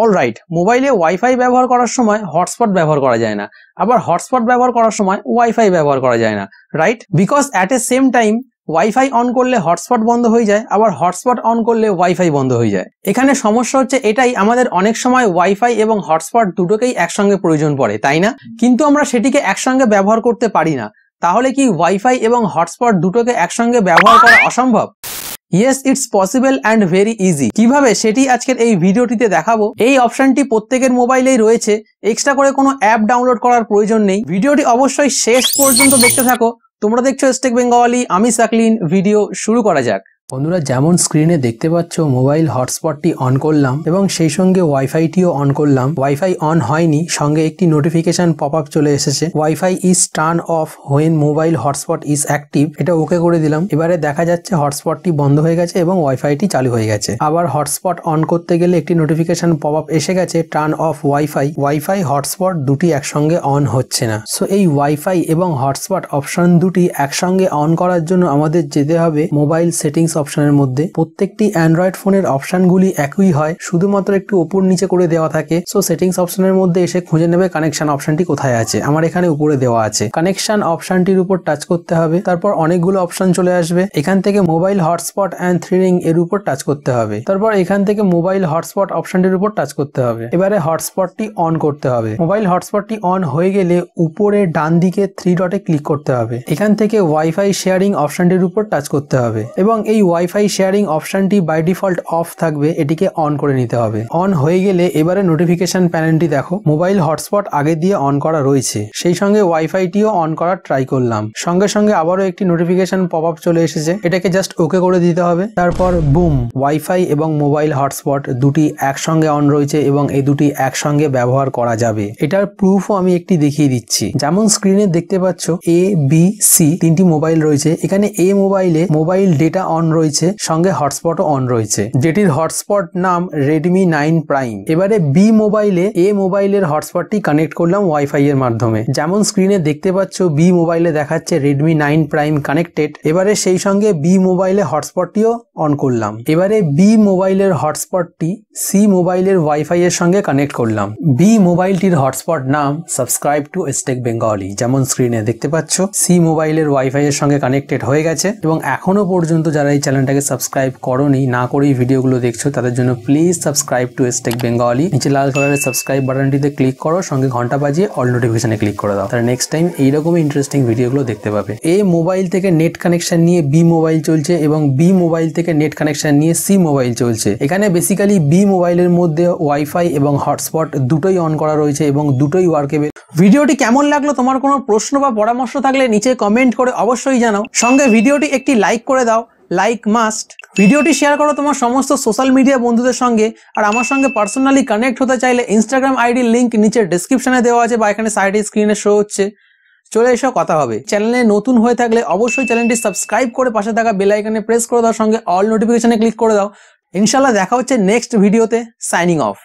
Alright, মোবাইলে wifi ব্যবহার করার সময় হটস্পট ব্যবহার করা যায় না, আবার হটস্পট ব্যবহার করার সময় ওয়াইফাই ব্যবহার করা যায় না, right? Because at a same time wifi on করলে হটস্পট বন্ধ হয়ে যায়, আবার হটস্পট অন করলে ওয়াইফাই বন্ধ হয়ে যায়। এখানে সমস্যা হচ্ছে এটাই, আমাদের অনেক সময় ওয়াইফাই এবং হটস্পট দুটোকেই একসঙ্গে প্রয়োজন পড়ে, তাই না? কিন্তু আমরা সেটিকে একসঙ্গে ব্যবহার করতে পারি না। তাহলে কি ওয়াইফাই এবং হটস্পট দুটোকে একসঙ্গে ব্যবহার করা অসম্ভব? Yes, it's possible and very easy. কিভাবে সেটি আজকের এই ভিডিওটিতে দেখাবো। এই অপশনটি প্রত্যেকের মোবাইলেই রয়েছে, এক্সট্রা করে কোনো অ্যাপ ডাউনলোড করার প্রয়োজন নেই। ভিডিওটি অবশ্যই শেষ পর্যন্ত দেখতে থাকো। তোমরা দেখছো স্টেক বেঙ্গলি, আমি সাকলিন। ভিডিও শুরু করা যাক। বন্ধুরা, যেমন স্ক্রিনে দেখতে পাচ্ছ মোবাইল হটস্পটটি অন করলাম এবং সেই সঙ্গে ওয়াইফাইটিও অন করলাম। ওয়াইফাই অন হয়নি, সঙ্গে একটি নোটিফিকেশন পপ আপ চলে এসেছে, wifi is turn off when mobile hotspot is active. এটা ওকে করে দিলাম। এবারে দেখা যাচ্ছে হটস্পটটি বন্ধ হয়ে গেছে এবং ওয়াইফাইটি চালু হয়ে গেছে। আবার হটস্পট অন করতে গেলে একটি নোটিফিকেশন পপ আপ এসে গেছে, turn off wifi. Wifi hotspot দুটি একসঙ্গে অন হচ্ছে না। সো এই ওয়াইফাই এবং হটস্পট অপশন দুটি একসঙ্গে অন করার জন্য আমাদের যেতে হবে মোবাইল সেটিংস অপশনের মধ্যে। প্রত্যেকটি অ্যান্ড্রয়েড ফোনের অপশনগুলি একই হয়, শুধুমাত্র একটু উপর নিচে করে দেওয়া থাকে। সো সেটিংস অপশনের মধ্যে এসে খুঁজে নেবে কানেকশন অপশনটি কোথায় আছে। আমার এখানে উপরে দেওয়া আছে। কানেকশন অপশনটির উপর টাচ করতে হবে, তারপর অনেকগুলো অপশন চলে আসবে। এখান থেকে মোবাইল হটস্পট অ্যান্ড থ্রিলিং এর উপর টাচ করতে হবে, তারপর এখান থেকে মোবাইল হটস্পট অপশনটির উপর টাচ করতে হবে। এবারে হটস্পটটি অন করতে হবে। মোবাইল হটস্পটটি অন হয়ে গেলে উপরে ডান দিকে 3 ডটে ক্লিক করতে হবে। এখান থেকে ওয়াইফাই শেয়ারিং অপশনটির উপর টাচ করতে হবে এবং এই ওয়াইফাই শেয়ারিং অপশনটি বাই ডিফল্ট অফ থাকবে, এটিকে অন করে নিতে হবে। অন হয়ে গেলে এবারে নোটিফিকেশন প্যানেলটি দেখো, মোবাইল হটস্পট আগে দিয়ে অন করা রয়েছে, সেই সঙ্গে ওয়াইফাইটিও অন করার ট্রাই করলাম। সঙ্গে সঙ্গে আবারও একটি নোটিফিকেশন পপ আপ চলে এসেছে, এটাকে জাস্ট ওকে করে দিতে হবে। তারপর বুম, ওয়াইফাই এবং মোবাইল হটস্পট দুটি একসঙ্গে অন রয়েছে এবং এই দুটি একসঙ্গে ব্যবহার করা যাবে। এটার প্রুফও আমি একটি দেখিয়ে দিচ্ছি। যেমন স্ক্রিনে দেখতে পাচ্ছ এ বি সি তিনটি মোবাইল রয়েছে। এখানে এ মোবাইলে মোবাইল ডেটা অন রয়েছে, সঙ্গে হটস্পটও অন রয়েছে, যেটির হটস্পট নাম redmi 9 প্রাইম। এবারে বি মোবাইলে এ মোবাইলের হটস্পটটি কানেক্ট করলাম ওয়াইফাই এর মাধ্যমে। যেমন স্ক্রিনে দেখতে পাচ্ছ বি মোবাইলে দেখাচ্ছে redmi 9 প্রাইম কানেক্টেড। এবারে সেই সঙ্গে বি মোবাইলে হটস্পটটিও অন করলাম। এবারে বি মোবাইলের হটস্পটটি সি মোবাইলের ওয়াইফাই এর সঙ্গে কানেক্ট করলাম। বি মোবাইলটির হটস্পট নাম সাবস্ক্রাইব টু স্টেক বেঙ্গলি। যেমন স্ক্রিনে দেখতে পাচ্ছ সি মোবাইলের ওয়াইফাই এর সঙ্গে কানেক্টেড হয়ে গেছে এবং এখনো পর্যন্ত যারা এই চ্যানেলটাকে সাবস্ক্রাইব করোনি, না করেই ভিডিওগুলো দেখছো, তাদের জন্য please subscribe to Stake Bengali. নিচে লাল কালারের সাবস্ক্রাইব বাটনটিতে ক্লিক করো, সঙ্গে ঘন্টা বাজিয়ে অল নোটিফিকেশনে ক্লিক করে দাও, তাহলে নেক্সট টাইম এইরকমই ইন্টারেস্টিং ভিডিওগুলো দেখতে পাবে। এ মোবাইল থেকে নেট কানেকশন নিয়ে বি মোবাইল চলছে এবং বি মোবাইল থেকে নেট কানেকশন নিয়ে সি মোবাইল চলছে। এখানে বেসিক্যালি বি মোবাইলের মধ্যে ওয়াইফাই এবং হটস্পট দুটোই অন করা রয়েছে এবং দুটোই ওয়ার্কেবল। ভিডিওটি কেমন লাগলো, তোমার কোনো প্রশ্ন বা পরামর্শ থাকলে নিচে কমেন্ট করে অবশ্যই জানাও। সঙ্গে ভিডিওটি একটি লাইক করে দাও, লাইক মাস্ট। ভিডিওটি শেয়ার করো তোমার সমস্ত সোশ্যাল মিডিয়া বন্ধুদের সঙ্গে। আর আমার সঙ্গে পার্সোনালি কানেক্ট হতে চাইলে ইনস্টাগ্রাম আইডির লিঙ্ক নিচে ডেসক্রিপশনে দেওয়া আছে বা এখানে সাইডে স্ক্রিনে শো হচ্ছে, চলে এসো, কথা হবে। চ্যানেলে নতুন হয়ে থাকলে অবশ্যই চ্যানেলটি সাবস্ক্রাইব করে পাশে থাকা বেল আইকনে প্রেস করে দাও, সঙ্গে অল নোটিফিকেশনে ক্লিক করে দাও। ইনশাআল্লাহ দেখা হচ্ছে নেক্সট ভিডিওতে। Signing off.